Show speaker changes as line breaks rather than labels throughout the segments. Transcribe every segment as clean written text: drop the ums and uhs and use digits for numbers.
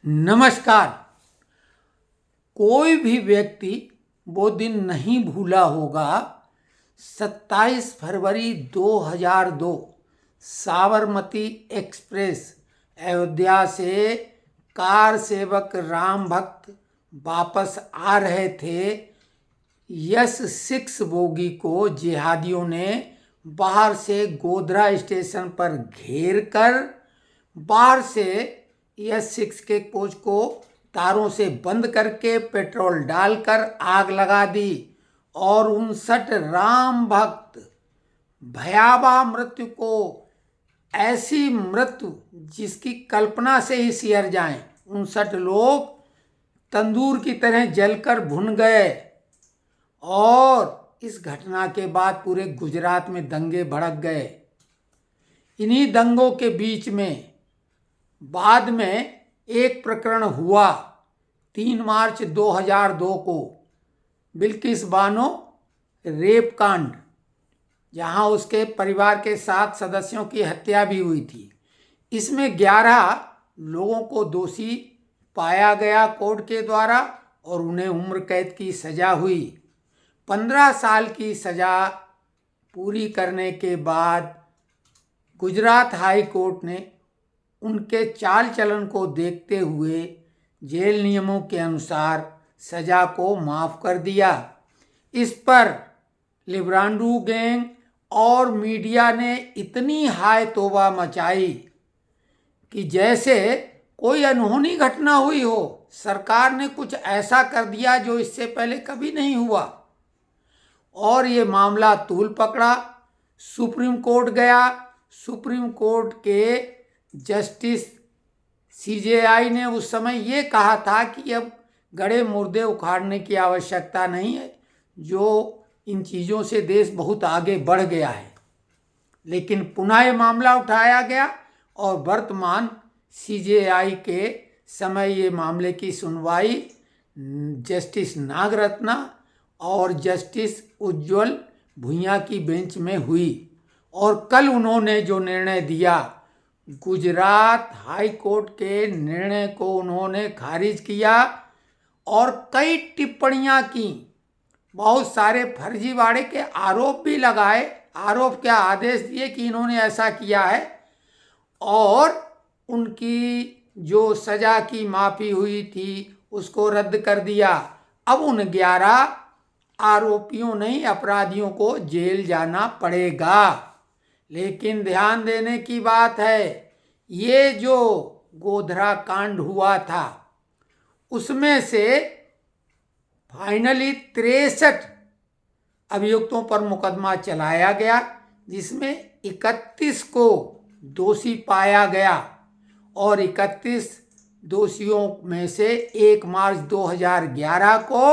नमस्कार। कोई भी व्यक्ति वो दिन नहीं भूला होगा 27 फरवरी 2002 साबरमती एक्सप्रेस अयोध्या से कार सेवक राम भक्त वापस आ रहे थे। यस 6 बोगी को जिहादियों ने बाहर से गोधरा स्टेशन पर घेर कर बाहर से यस 6 के कोच को तारों से बंद करके पेट्रोल डालकर आग लगा दी और 59 राम भक्त भयावह मृत्यु को, ऐसी मृत्यु जिसकी कल्पना से ही सिहर जाए, 59 लोग तंदूर की तरह जलकर भुन गए। और इस घटना के बाद पूरे गुजरात में दंगे भड़क गए। इन्हीं दंगों के बीच में बाद में एक प्रकरण हुआ 3 मार्च 2002 को, बिल्किस बानो रेप कांड, जहां उसके परिवार के 7 सदस्यों की हत्या भी हुई थी। इसमें 11 लोगों को दोषी पाया गया कोर्ट के द्वारा और उन्हें उम्र कैद की सजा हुई। 15 साल की सजा पूरी करने के बाद गुजरात हाई कोर्ट ने उनके चाल चलन को देखते हुए जेल नियमों के अनुसार सजा को माफ़ कर दिया। इस पर लिब्रांडू गैंग और मीडिया ने इतनी हाय तौबा मचाई कि जैसे कोई अनहोनी घटना हुई हो, सरकार ने कुछ ऐसा कर दिया जो इससे पहले कभी नहीं हुआ। और ये मामला तूल पकड़ा, सुप्रीम कोर्ट गया। सुप्रीम कोर्ट के जस्टिस सीजेआई ने उस समय ये कहा था कि अब गड़े मुर्दे उखाड़ने की आवश्यकता नहीं है, जो इन चीज़ों से देश बहुत आगे बढ़ गया है। लेकिन पुनः ये मामला उठाया गया और वर्तमान सीजेआई के समय ये मामले की सुनवाई जस्टिस नागरत्ना और जस्टिस उज्ज्वल भुइयां की बेंच में हुई। और कल उन्होंने जो निर्णय दिया, गुजरात हाई कोर्ट के निर्णय को उन्होंने खारिज किया और कई टिप्पणियां की, बहुत सारे फर्जीवाड़े के आरोप भी लगाए। आरोप क्या, आदेश दिए कि इन्होंने ऐसा किया है। और उनकी जो सजा की माफ़ी हुई थी उसको रद्द कर दिया। अब उन 11 आरोपियों नहीं, अपराधियों को जेल जाना पड़ेगा। लेकिन ध्यान देने की बात है, ये जो गोधरा कांड हुआ था उसमें से फाइनली 63 अभियुक्तों पर मुकदमा चलाया गया, जिसमें 31 को दोषी पाया गया और 31 दोषियों में से 1 मार्च 2011 को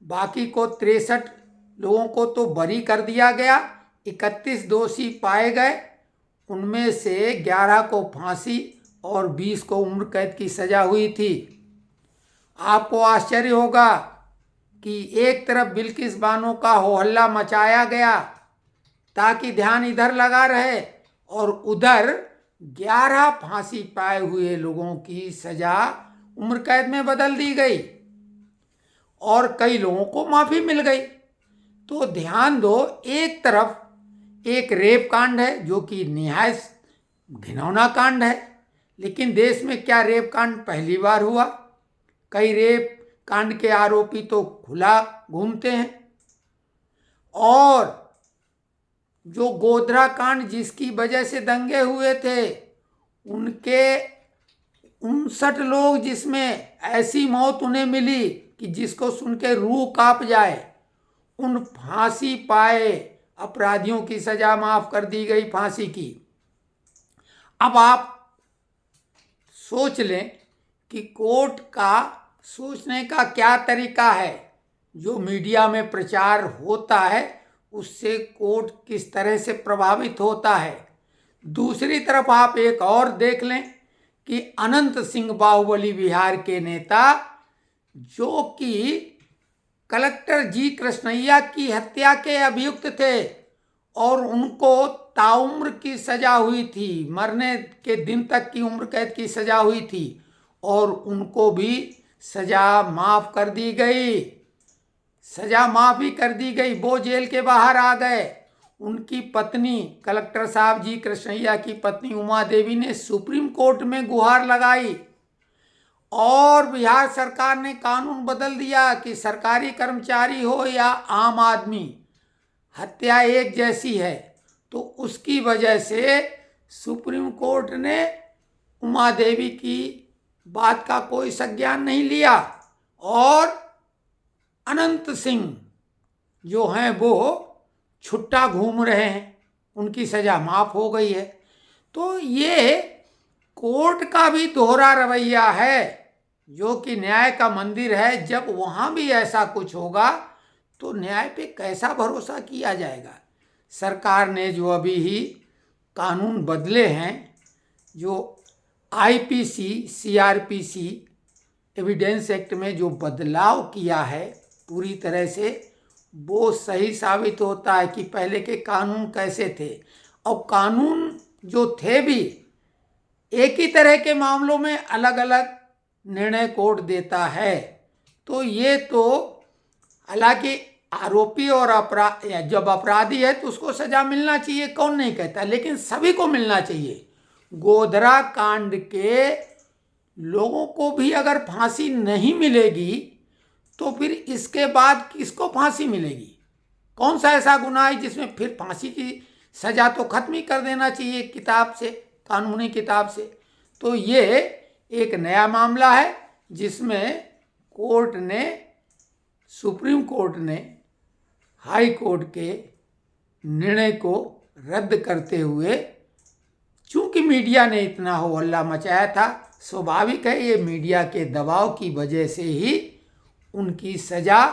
बाकी को 63 लोगों को तो बरी कर दिया गया। 31 दोषी पाए गए, उनमें से 11 को फांसी और 20 को उम्र कैद की सजा हुई थी। आपको आश्चर्य होगा कि एक तरफ बिल्किस बानो का हो हल्ला मचाया गया ताकि ध्यान इधर लगा रहे, और उधर 11 फांसी पाए हुए लोगों की सजा उम्र कैद में बदल दी गई और कई लोगों को माफ़ी मिल गई। तो ध्यान दो, एक तरफ एक रेप कांड है जो कि निहायत घिनौना कांड है, लेकिन देश में क्या रेप कांड पहली बार हुआ? कई रेप कांड के आरोपी तो खुला घूमते हैं। और जो गोधरा कांड जिसकी वजह से दंगे हुए थे, उनके 59 लोग जिसमें ऐसी मौत उन्हें मिली कि जिसको सुन के रूह कांप जाए, उन फांसी पाए अपराधियों की सजा माफ कर दी गई, फांसी की। अब आप सोच लें कि कोर्ट का सोचने का क्या तरीका है। जो मीडिया में प्रचार होता है उससे कोर्ट किस तरह से प्रभावित होता है। दूसरी तरफ आप एक और देख लें कि अनंत सिंह बाहुबली बिहार के नेता, जो कि कलेक्टर जी कृष्णैया की हत्या के अभियुक्त थे और उनको ताउम्र की सजा हुई थी, मरने के दिन तक की उम्र कैद की सजा हुई थी, और उनको भी सज़ा माफ़ कर दी गई। सज़ा माफ़ ही कर दी गई, वो जेल के बाहर आ गए। उनकी पत्नी कलेक्टर साहब जी कृष्णैया की पत्नी उमा देवी ने सुप्रीम कोर्ट में गुहार लगाई और बिहार सरकार ने कानून बदल दिया कि सरकारी कर्मचारी हो या आम आदमी, हत्या एक जैसी है। तो उसकी वजह से सुप्रीम कोर्ट ने उमा देवी की बात का कोई संज्ञान नहीं लिया और अनंत सिंह जो हैं वो छुट्टा घूम रहे हैं, उनकी सज़ा माफ़ हो गई है। तो ये कोर्ट का भी दोहरा रवैया है, जो कि न्याय का मंदिर है। जब वहाँ भी ऐसा कुछ होगा तो न्याय पे कैसा भरोसा किया जाएगा। सरकार ने जो अभी ही कानून बदले हैं, जो आईपीसी सीआरपीसी एविडेंस एक्ट में जो बदलाव किया है पूरी तरह से, वो सही साबित होता है कि पहले के कानून कैसे थे। और कानून जो थे भी एक ही तरह के मामलों में अलग अलग निर्णय कोर्ट देता है। तो ये तो हालांकि आरोपी और जब अपराधी है तो उसको सजा मिलना चाहिए, कौन नहीं कहता, लेकिन सभी को मिलना चाहिए। गोधरा कांड के लोगों को भी अगर फांसी नहीं मिलेगी तो फिर इसके बाद किसको फांसी मिलेगी? कौन सा ऐसा गुनाह है जिसमें फिर फांसी की सजा तो खत्म ही कर देना चाहिए किताब से, कानूनी किताब से। तो ये एक नया मामला है जिसमें कोर्ट ने, सुप्रीम कोर्ट ने हाई कोर्ट के निर्णय को रद्द करते हुए, चूंकि मीडिया ने इतना हो हल्ला मचाया था, स्वाभाविक है ये मीडिया के दबाव की वजह से ही उनकी सज़ा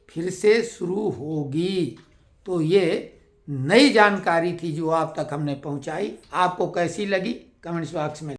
फिर से शुरू होगी। तो ये नई जानकारी थी जो आप तक हमने पहुंचाई। आपको कैसी लगी कमेंट्स बॉक्स में